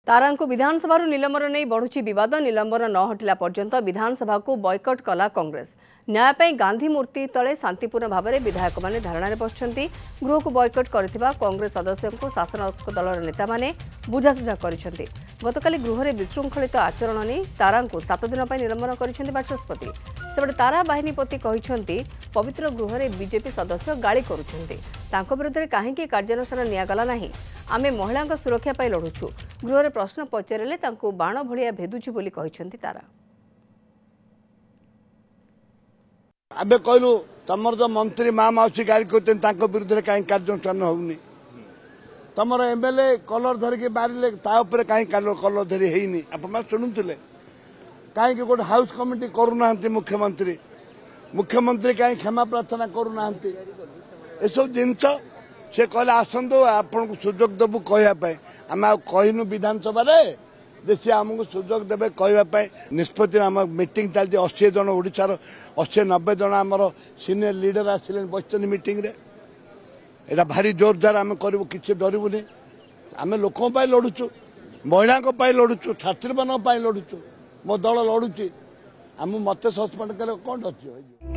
तारा विधानसभा निलंबन नहीं बढ़ुची विवाद निलंबन न हटिला पर्यंत विधानसभा को बॉयकट कला कांग्रेस न्याय गांधी मूर्ति तले शांतिपूर्ण भाव में विधायक माने धारणा बसुंट गृह को बॉयकट करथिबा कांग्रेस सदस्यों को शासक दलर नेता माने बुझासुझा करिसेंति। गतकाली गृह में विशृंखलित आचरण नहीं तारा 7 दिन निलंबन करिसेंति बाचस्पति। सेपटे तारा बाहिनीपति कहिसेंति पवित्र गृह में बीजेपी सदस्य गाली करुछंती तांको विरुद्ध कहीं कार्यानुष्ठान नियागला नहीं। आमे महिला सुरक्षा पाई लड़ुछु गृह में प्रश्न पचारे बाण भलिया भेदुछु बोली कहिसेंति तारा। आबे कहलु तमर जो मंत्री माँ माउसी गाली करते विरुद्ध कहीं कार्यानुष्ठान होनी तमर एमएलए कलर धरिकी बारे कहीं कलर धरी है आप शुणुले कहीं गोटे हाउस कमिटी करूना मुख्यमंत्री मुख्यमंत्री कहीं क्षमा प्रार्थना करूना एसब जिनस से कहले आसतु आपन को सुजोग देवु कहवाई आम कहनु विधानसभा सी आमको सुजोग देवे कहवाई निष्पत्ति आम मीटिंग चलती 80 जन ओडिशार 80-90 जन आमर सीनियर लीडर आसिले बस मीटिंग रे एटा भारी जोरदार आम करूँ किसी डरबुनि आम लोकों लड़ुचु महिला लड़ुचु छात्री मान लड़ुचु मो दल लड़ुची आम मत सस्पेंड कले कौन डर।